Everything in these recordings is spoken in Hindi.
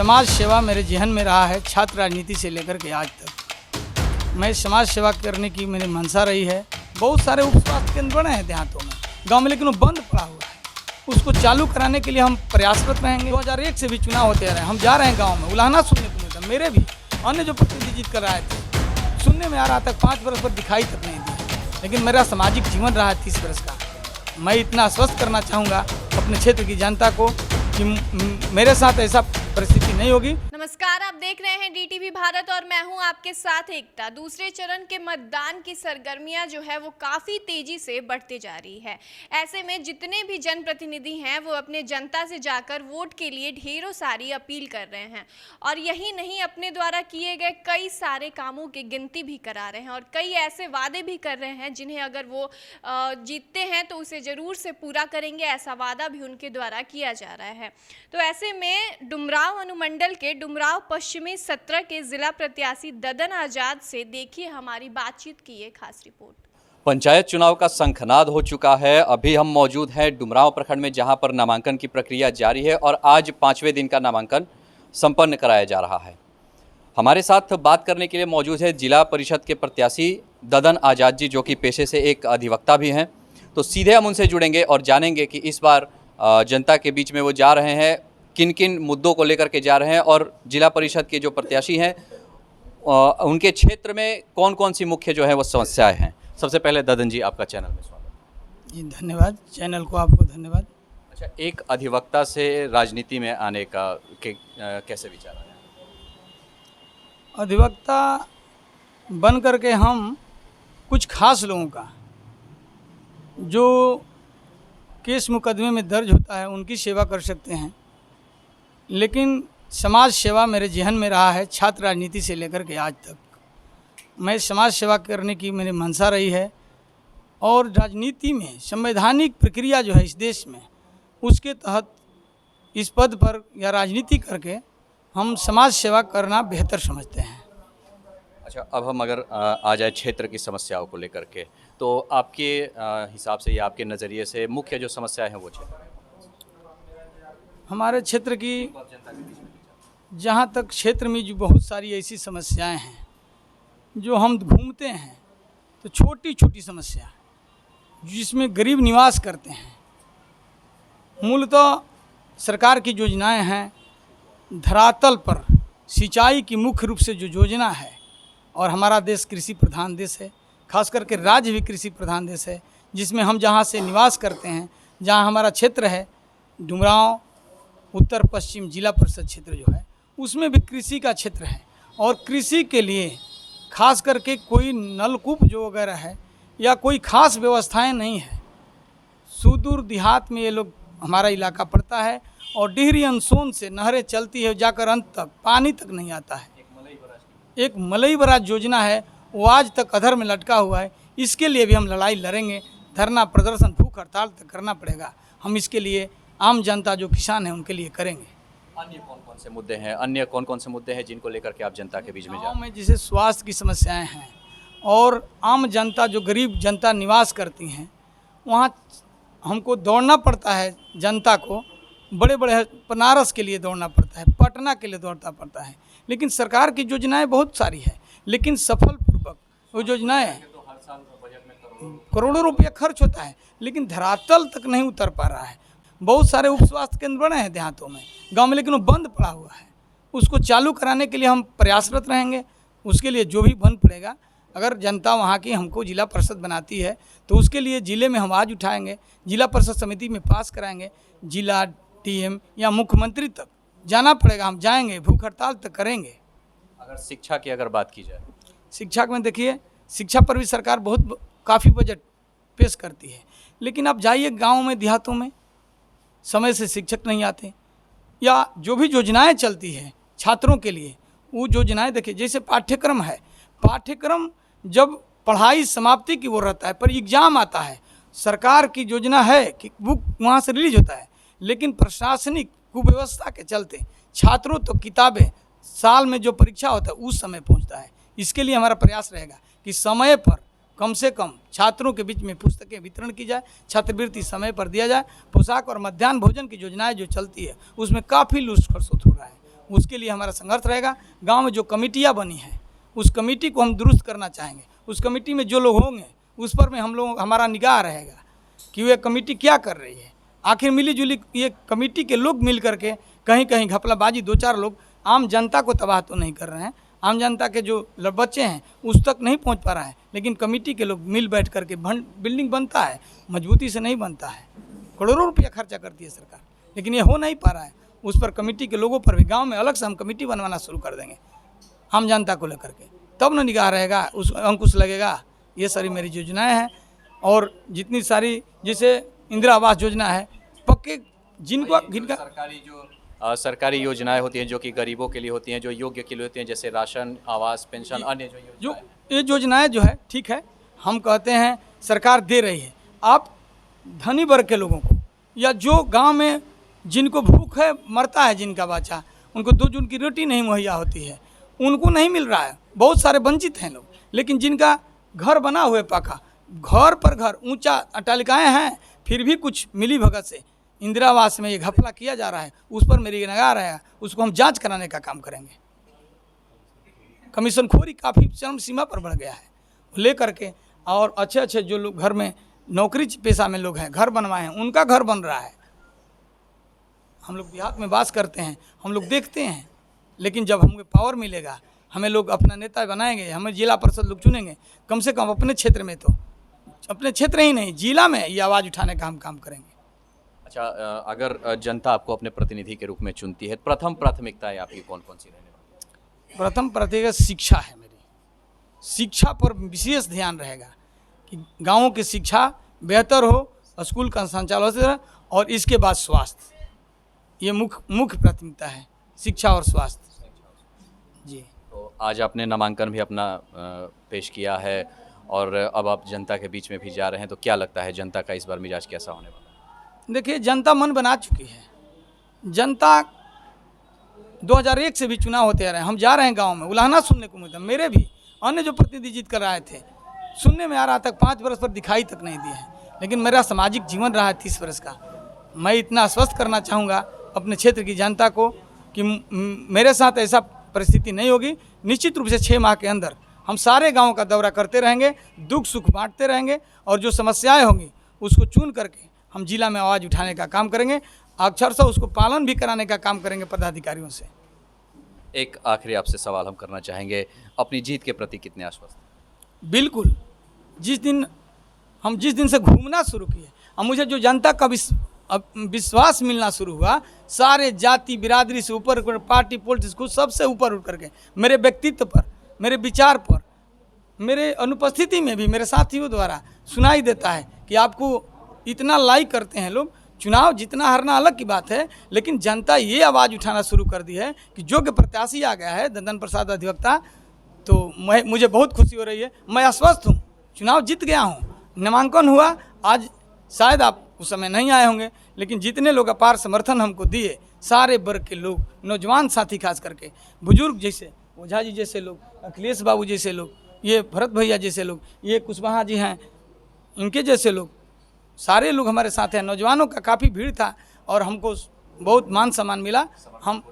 समाज सेवा मेरे जहन में रहा है छात्र राजनीति से लेकर के आज तक। मैं समाज सेवा करने की मेरी मंशा रही है। बहुत सारे उप स्वास्थ्य केंद्र बने हैं देहातों में, गांव में, लेकिन वो बंद पड़ा हुआ है। उसको चालू कराने के लिए हम प्रयासरत रहेंगे। 2001 से भी चुनाव होते रहे, हम जा रहे हैं गाँव में, उलाहना सुनने को मिलता। मेरे भी अन्य जो प्रतिनिधि जीत कर आए थे, सुनने में आ रहा था 5 वर्ष पर दिखाई तक नहीं दिया। लेकिन मेरा सामाजिक जीवन रहा है 30 वर्ष का। मैं इतना आश्वस्त करना चाहूँगा अपने क्षेत्र की जनता को कि मेरे साथ ऐसा परिस्थिति नहीं होगी। नमस्कार, आप देख रहे हैं डीटीवी भारत और मैं हूं आपके साथ एकता। दूसरे चरण के मतदान की सरगर्मियां जो है वो काफ़ी तेजी से बढ़ती जा रही है। ऐसे में जितने भी जनप्रतिनिधि हैं वो अपने जनता से जाकर वोट के लिए ढेरों सारी अपील कर रहे हैं और यही नहीं, अपने द्वारा किए गए कई सारे कामों की गिनती भी करा रहे हैं और कई ऐसे वादे भी कर रहे हैं जिन्हें अगर वो जीतते हैं तो उसे ज़रूर से पूरा करेंगे। ऐसा वादा भी उनके द्वारा किया जा रहा है। तो ऐसे में डुमरांव अनुमंडल के डुमरांव पश्चिमी 17 के जिला प्रत्याशी ददन आजाद से देखिए हमारी बातचीत की ये खास रिपोर्ट। पंचायत चुनाव का शंखनाद हो चुका है। अभी हम मौजूद हैं डुमरांव प्रखंड में, जहां पर नामांकन की प्रक्रिया जारी है और आज 5वें दिन का नामांकन संपन्न कराया जा रहा है। हमारे साथ बात करने के लिए मौजूद है जिला परिषद के प्रत्याशी ददन आजाद जी, जो कि पेशे से एक अधिवक्ता भी हैं। तो सीधे हम उनसे जुड़ेंगे और जानेंगे कि इस बार जनता के बीच में वो जा रहे हैं, किन किन मुद्दों को लेकर के जा रहे हैं और जिला परिषद के जो प्रत्याशी हैं उनके क्षेत्र में कौन कौन सी मुख्य जो है वो समस्याएं हैं। सबसे पहले ददन जी, आपका चैनल में स्वागत। जी धन्यवाद, चैनल को आपको धन्यवाद। अच्छा, एक अधिवक्ता से राजनीति में आने का कैसे विचार आया? अधिवक्ता बन करके हम कुछ खास लोगों का जो केस मुकदमे में दर्ज होता है उनकी सेवा कर सकते हैं, लेकिन समाज सेवा मेरे जहन में रहा है छात्र राजनीति से लेकर के आज तक। मैं समाज सेवा करने की मेरी मंशा रही है और राजनीति में संवैधानिक प्रक्रिया जो है इस देश में, उसके तहत इस पद पर या राजनीति करके हम समाज सेवा करना बेहतर समझते हैं। अच्छा, अब हम अगर आ जाए क्षेत्र की समस्याओं को लेकर के, तो आपके हिसाब से या आपके नज़रिए से मुख्य जो समस्याएं हैं वो क्षेत्र हमारे क्षेत्र की, जहाँ तक क्षेत्र में जो बहुत सारी ऐसी समस्याएं हैं जो हम घूमते हैं तो छोटी छोटी समस्या जिसमें गरीब निवास करते हैं। मूलतः सरकार की योजनाएं हैं, धरातल पर सिंचाई की मुख्य रूप से जो योजना है, और हमारा देश कृषि प्रधान देश है, खास करके राज्य भी कृषि प्रधान देश है, जिसमें हम जहाँ से निवास करते हैं, जहाँ हमारा क्षेत्र है डुमरांव उत्तर पश्चिम जिला परिषद क्षेत्र जो है, उसमें भी कृषि का क्षेत्र है और कृषि के लिए खास करके कोई नलकूप जो वगैरह है या कोई खास व्यवस्थाएं नहीं है। सुदूर देहात में ये लोग हमारा इलाका पड़ता है और डिहरी अनसोन से नहरें चलती है, जाकर अंत तक पानी तक नहीं आता है। एक मलई बराज योजना है, वो आज तक अधर में लटका हुआ है। इसके लिए भी हम लड़ाई लड़ेंगे, धरना प्रदर्शन भूख हड़ताल तक करना पड़ेगा। हम इसके लिए आम जनता जो किसान हैं उनके लिए करेंगे। अन्य कौन कौन से मुद्दे हैं, अन्य कौन कौन से मुद्दे हैं जिनको लेकर के आप जनता के बीच में गाँव में जैसे स्वास्थ्य की समस्याएं हैं और आम जनता जो गरीब जनता निवास करती हैं, वहाँ हमको दौड़ना पड़ता है। जनता को बड़े बड़े बनारस के लिए दौड़ना पड़ता है, पटना के लिए दौड़ना पड़ता है। लेकिन सरकार की योजनाएं बहुत सारी है, लेकिन सफलपूर्वक वो योजनाएं करोड़ों रुपया खर्च होता है, लेकिन धरातल तक नहीं उतर पा रहा है। बहुत सारे उप स्वास्थ्य केंद्र बने हैं देहातों में, गांव में, लेकिन वो बंद पड़ा हुआ है। उसको चालू कराने के लिए हम प्रयासरत रहेंगे। उसके लिए जो भी बन पड़ेगा, अगर जनता वहाँ की हमको जिला परिषद बनाती है तो उसके लिए ज़िले में हम आवाज़ उठाएंगे, जिला परिषद समिति में पास कराएंगे, जिला डीएम या मुख्यमंत्री तक जाना पड़ेगा। हम जाएंगे, भूख हड़ताल तक करेंगे। अगर शिक्षा की अगर बात की जाए, शिक्षा में देखिए, शिक्षा पर भी सरकार बहुत काफ़ी बजट पेश करती है, लेकिन आप जाइए गाँव में, देहातों में समय से शिक्षक नहीं आते, या जो भी योजनाएं चलती है छात्रों के लिए, वो योजनाएं देखिए, जैसे पाठ्यक्रम है, पाठ्यक्रम जब पढ़ाई समाप्ति की ओर रहता है पर एग्ज़ाम आता है, सरकार की योजना है कि बुक वहाँ से रिलीज होता है, लेकिन प्रशासनिक कुव्यवस्था के चलते छात्रों तो किताबें साल में जो परीक्षा होता है उस समय पहुँचता है। इसके लिए हमारा प्रयास रहेगा कि समय पर कम से कम छात्रों के बीच में पुस्तकें वितरण की जाए, छात्रवृत्ति समय पर दिया जाए, पोशाक और मध्याह्न भोजन की योजनाएं जो चलती है उसमें काफ़ी लूट खसोट हो रहा है, उसके लिए हमारा संघर्ष रहेगा। गांव में जो कमेटियां बनी हैं उस कमेटी को हम दुरुस्त करना चाहेंगे। उस कमेटी में जो लोग होंगे उस पर में हमारा निगाह रहेगा कि ये कमेटी क्या कर रही है। आखिर मिली जुली ये कमेटी के लोग मिल करके कहीं कहीं घपलाबाजी, 2-4 लोग आम जनता को तबाह तो नहीं कर रहे हैं, आम जनता के जो बच्चे हैं उस तक नहीं पहुंच पा रहा है, लेकिन कमेटी के लोग मिल बैठ करके बिल्डिंग बनता है, मजबूती से नहीं बनता है। करोड़ों रुपया खर्चा करती है सरकार, लेकिन ये हो नहीं पा रहा है। उस पर कमेटी के लोगों पर भी गांव में अलग से हम कमेटी बनवाना शुरू कर देंगे आम जनता को लेकर के, तब न निगाह रहेगा, उस अंकुश लगेगा। ये सारी मेरी योजनाएं हैं। और जितनी सारी जैसे इंदिरा आवास योजना है, पक्के जिनका सरकारी योजनाएं होती हैं जो कि गरीबों के लिए होती हैं, जो योग्य के लिए होती हैं, जैसे राशन, आवास, पेंशन, अन्य जो ये योजनाएं जो है ठीक है, हम कहते हैं सरकार दे रही है। आप धनी वर्ग के लोगों को या जो गांव में जिनको भूख है, मरता है जिनका बच्चा, उनको 2 जून की रोटी नहीं मुहैया होती है, उनको नहीं मिल रहा है। बहुत सारे वंचित हैं लोग, लेकिन जिनका घर बना हुआ है पक्का, घर पर घर, ऊंचा अट्टालिकाएँ हैं, फिर भी कुछ मिली भगत से इंदिरा आवास में ये घपला किया जा रहा है, उस पर मेरी निगाह रहेगा। उसको हम जांच कराने का काम करेंगे। कमीशन खोरी काफ़ी चरम सीमा पर बढ़ गया है, ले करके। और अच्छे अच्छे जो लोग घर में नौकरी पेशा में लोग हैं, घर बनवाए हैं, उनका घर बन रहा है। हम लोग देहात में वास करते हैं, हम लोग देखते हैं, लेकिन जब हमें पावर मिलेगा, हमें लोग अपना नेता बनाएंगे, हमें जिला परिषद लोग चुनेंगे, कम से कम अपने क्षेत्र में, तो अपने क्षेत्र ही नहीं जिला में ये आवाज़ उठाने का हम काम करेंगे। अच्छा, अगर जनता आपको अपने प्रतिनिधि के रूप में चुनती है, प्रथम प्राथमिकताएं आपकी कौन कौन सी रहने वाली? प्रथम प्राथमिकता शिक्षा है मेरी। शिक्षा पर विशेष ध्यान रहेगा कि गाँवों की शिक्षा बेहतर हो, स्कूल का संचालन से, और इसके बाद स्वास्थ्य। ये मुख्य प्राथमिकता है, शिक्षा और स्वास्थ्य जी। तो आज आपने नामांकन भी अपना पेश किया है और अब आप जनता के बीच में भी जा रहे हैं, तो क्या लगता है जनता का इस बार मिजाज कैसा होने वाला है? देखिए, जनता मन बना चुकी है। जनता 2001 से भी चुनाव होते आ रहे हैं, हम जा रहे हैं गांव में, उलाहना सुनने को मिलता। मेरे भी अन्य जो प्रतिनिधि जीत कर आए थे, सुनने में आ रहा था 5 वर्ष पर दिखाई तक नहीं दिए हैं, लेकिन मेरा सामाजिक जीवन रहा है 30 वर्ष का। मैं इतना आश्वस्त करना चाहूँगा अपने क्षेत्र की जनता को कि मेरे साथ ऐसा परिस्थिति नहीं होगी। निश्चित रूप से 6 माह के अंदर हम सारे गाँव का दौरा करते रहेंगे, दुख सुख बांटते रहेंगे, और जो समस्याएँ होंगी उसको चुन करके हम जिला में आवाज़ उठाने का काम करेंगे, अक्षरशः उसको पालन भी कराने का काम करेंगे पदाधिकारियों से। एक आखिरी आपसे सवाल हम करना चाहेंगे, अपनी जीत के प्रति कितने आश्वस्त? बिल्कुल। जिस दिन से घूमना शुरू किए, और मुझे जो जनता का विश्वास मिलना शुरू हुआ, सारे जाति बिरादरी से ऊपर, पार्टी पॉलिटिक्स को सबसे ऊपर उठ करके मेरे व्यक्तित्व पर, मेरे विचार पर, मेरे अनुपस्थिति में भी मेरे साथियों द्वारा सुनाई देता है कि आपको इतना लाइक करते हैं लोग। चुनाव जितना हारना अलग की बात है, लेकिन जनता ये आवाज़ उठाना शुरू कर दी है कि योग्य प्रत्याशी आ गया है ददन प्रसाद अधिवक्ता। तो मुझे बहुत खुशी हो रही है, मैं आश्वस्त हूँ, चुनाव जीत गया हूँ। नामांकन हुआ आज, शायद आप उस समय नहीं आए होंगे, लेकिन जितने लोग अपार समर्थन हमको दिए, सारे वर्ग के लोग, नौजवान साथी खास करके, बुजुर्ग जैसे ओझा जी जैसे लोग, अखिलेश बाबू जैसे लोग, ये भरत भैया जैसे लोग, ये कुशवाहा जी हैं, इनके जैसे लोग, सारे लोग हमारे साथ हैं। नौजवानों का काफ़ी भीड़ था और हमको बहुत मान सम्मान मिला, हम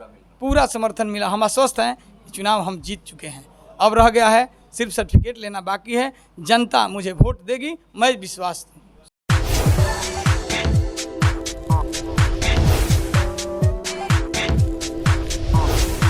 पूरा समर्थन मिला। हम आश्वस्त हैं कि चुनाव हम जीत चुके हैं। अब रह गया है सिर्फ सर्टिफिकेट लेना बाकी है। जनता मुझे वोट देगी, मैं विश्वास